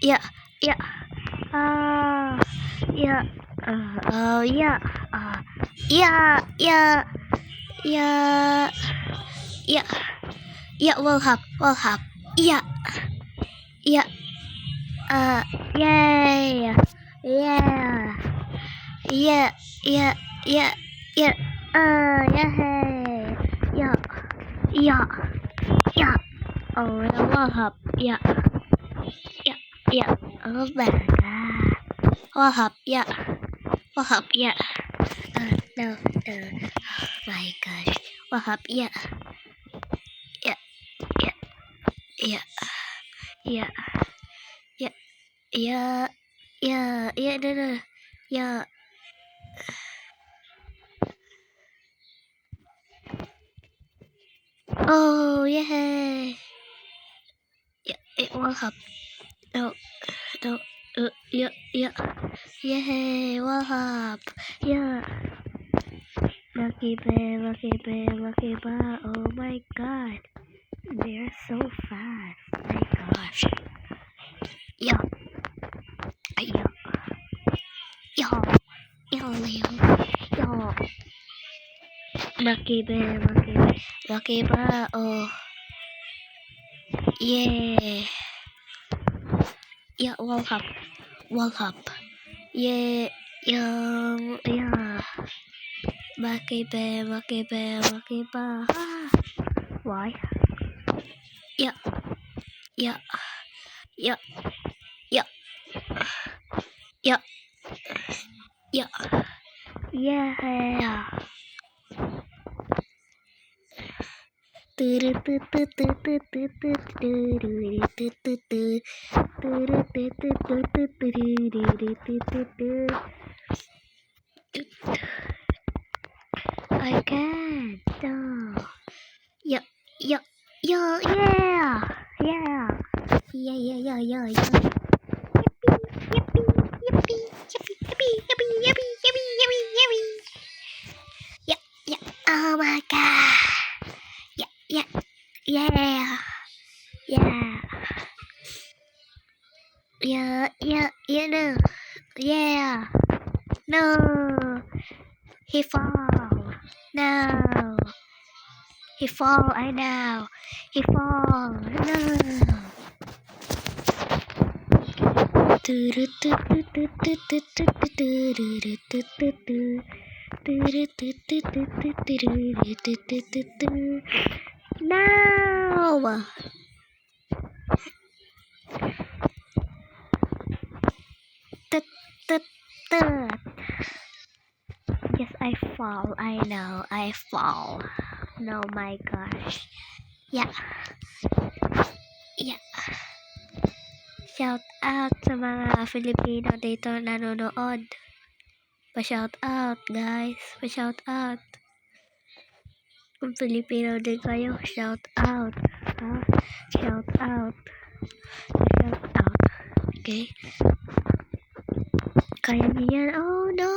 yeah, yeah, yeah, yeah, yeah, yeah, yeah, yeah, yeah, we'll have, yeah, yeah, yay, yeah, yeah, yeah, yeah, yeah, yeah, yeah, yeah, yeah, oh, we'll have, yeah, yeah, yeah, oh my god, we'll have, yeah, we'll have, yeah, no, my gosh, we'll have, yeah, yeah, yeah, yeah, yeah, yeah, yeah, yeah, yeah, no, yeah, oh, yay, yeah, it will have, no, no, yeah, yeah, yay, will have, yeah, lucky bear, oh my god, they're so fast, my gosh, yeah, yeah, yeah, yeah, lucky bear, oh, yeah, yeah, will have, yeah, yeah, lucky bear, ah, why, yeah, yeah, yeah, yeah, yeah, yeah, yeah. I can. No. Yeah, yeah, yeah, yeah, yeah, yeah, yeah, yeah, yeah, yeah. Yippee, yippee, yippee, yippee, yippee, yippee, yippee, yippee, yippee. Yeah, yeah. Oh my god. Yeah, yeah, yeah, yeah, yeah, yeah, yeah, no, yeah, no. He fall. No. He fall. I know. He fall. No. No. Yes, I fall. I know. I fall. No, my gosh. Yeah. Yeah. Shout out sa mga Filipino dito nanonood. Pa-shout out, guys. Pa-shout out. Kung Filipino din kayo, shout out. Ha? Shout out. Shout out. Okay? Kaya niyan. Oh, no!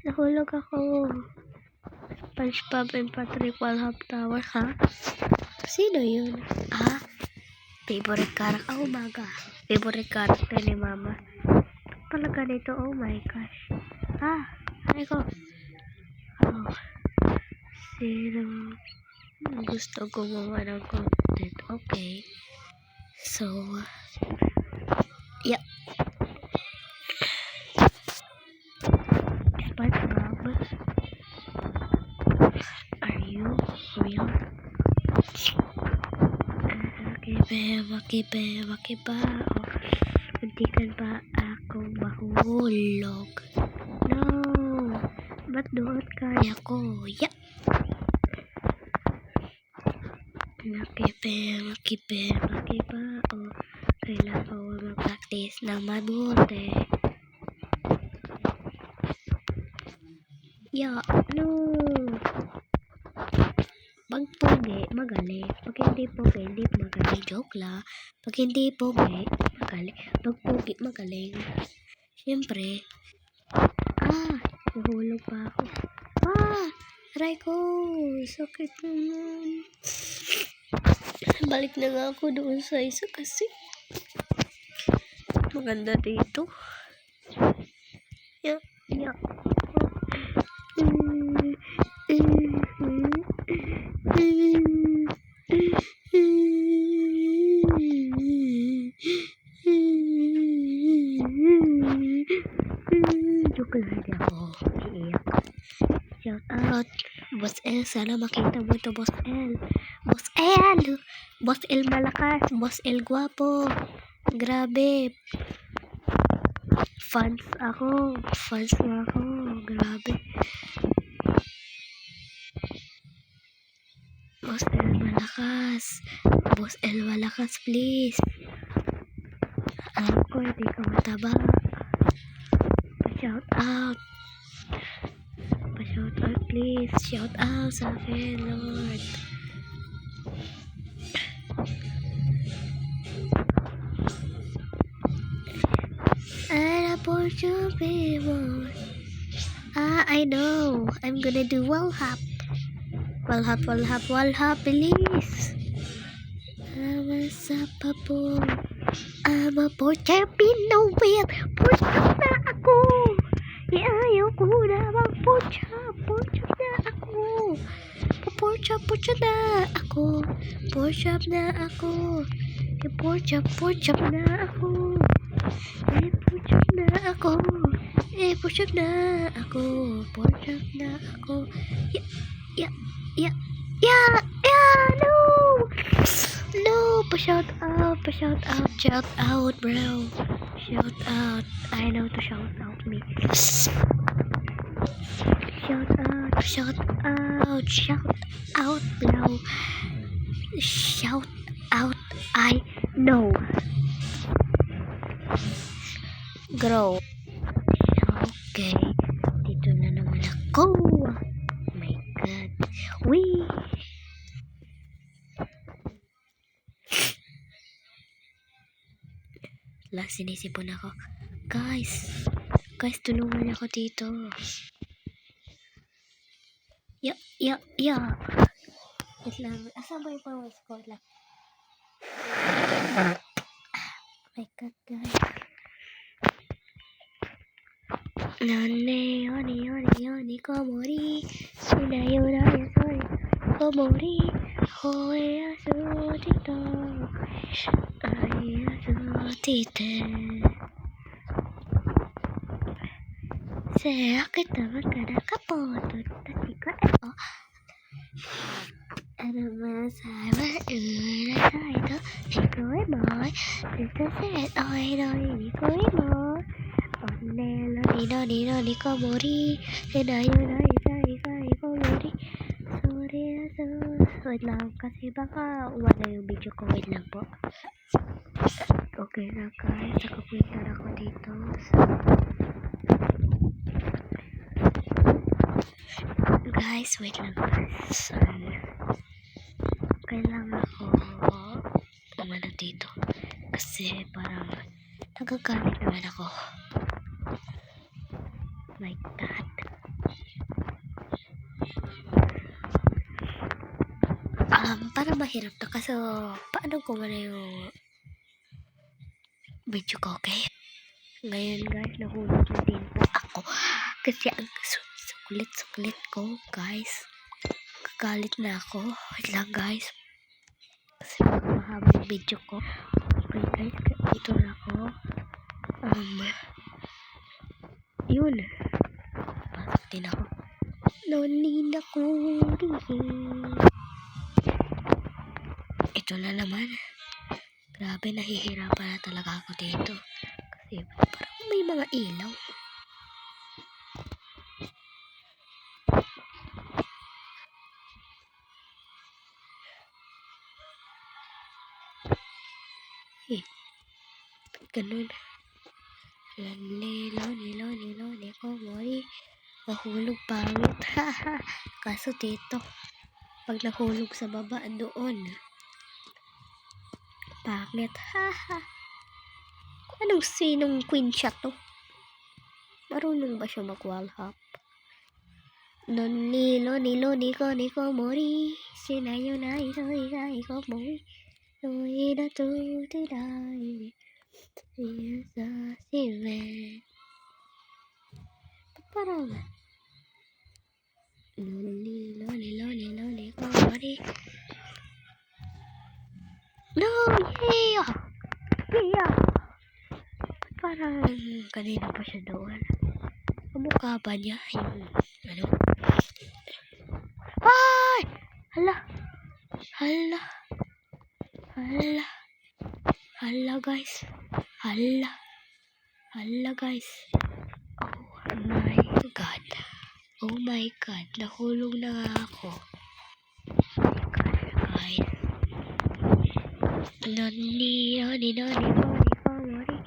Nahulog ako. SpongeBob and Patrick Walham Tower, ha? Sino yun? Ha? Favorite character. Oh, maga. Favorite character ni Mama. Pala ganito. Oh my gosh. Ah, ano ko? Oh, sino gusto gumawa ng content? Okay. So, yeah. SpongeBob, are you real? Makiba. Oh, muntikan pa akong mahulog. No! Ba't doon kaya ko? Yeah! Makiba. Oh, kailangan ko mag-practice ng mabuti. Yeah, no! Pag pogi, magaling. Pag hindi pogi, hindi magaling. Joke lang. Pag hindi pogi, magaling. Pag pogi, magaling. Siyempre. Nahulog pa ako. Aray ko. Sakit naman. Balik na nga ako doon sa isa kasi. Maganda dito. Yeah, yeah. Joke lang, hindi ako iiyak. Shout out, Boss L. Sana makita mo ito, Boss L. Boss L! Boss L malakas. Boss L guwapo. Grabe. Fans ako. Fans mo ako. Grabe. Boss L malakas. Boss L malakas, please. Alam ko, hindi ka mataba. Shout out. Pa-shout out, please. Shout out sa akin, Lord. And I want you be more. I know. I'm gonna do wall hop. Wall hop, wall hop, wall hop, please. I'm a sapabong. I'm a pork champion, no win. Pork chop na ako. Ayaw ko na mag-pork chop. Pork chop na ako. Pork chop na ako. Pork chop na ako. Pork chop na ako. Pork chop na ako. Pork chop na ako. Pork chop na ako. No! No! Pa-shout out, shout out, bro. Shout out. I know to shout out me. Shout out, bro. Shout out, I know. Grow. Okay. Dito na naman ako. Oh my God. Wee! Sinisipon ako. Guys, tulungan ako dito. Yeah. Wait lang. Asan ba yung power score lang? My God, guys. Nane, komori. Sorry. Komori. Hoy, aso, dito. Ay, aso, dito. Sakit naman ka nakapoto. Tati ko, ano masama, ito. Iko'y mo. Ito set, iko'y mo. Onelo, ni komori. Sinayo na, komori. Sorry. Wait lang, kasi baka wala yung video ko. Wait lang po. Okay na guys, nakapunta ako dito. Guys, wait lang guys. Kailangan ako umano dito. Kasi parang nagagamit naman ako. Like that. Parang mahirap to kasi paano ko wala yung video ko, okay? Ngayon guys, nahulog na din po ako. Kasi ang sukulit ko, guys. Kagalit na ako. Wait lang guys. Kasi mahaba yung video ko. Okay guys, dito na ako. Yun. Pasok din ako. Nonin ako. Ito na naman. Grabe, nahihirapan na talaga ako dito. Kasi parang may mga ilaw. Ganun. Loni, komori. Nahulog pangit. Kaso dito, pag nahulog sa baba, doon. Pangit. Anong sinong queen shot to? Marunong ba siya mag-wall hop? Loni, komori. Sinayo na, komori. Loi na to, Iya sa simen. Parang loli, komari. No, yeah! Yeah! Parang kanina pa siya doon. Kamukha ba niya yung ano? Ay! Hala! Hala! Hala! Hala guys! Hala! Hala guys! Oh my God! Oh my God! Nahulog na nga ako. Guys! Noni, komari.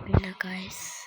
Yun na guys.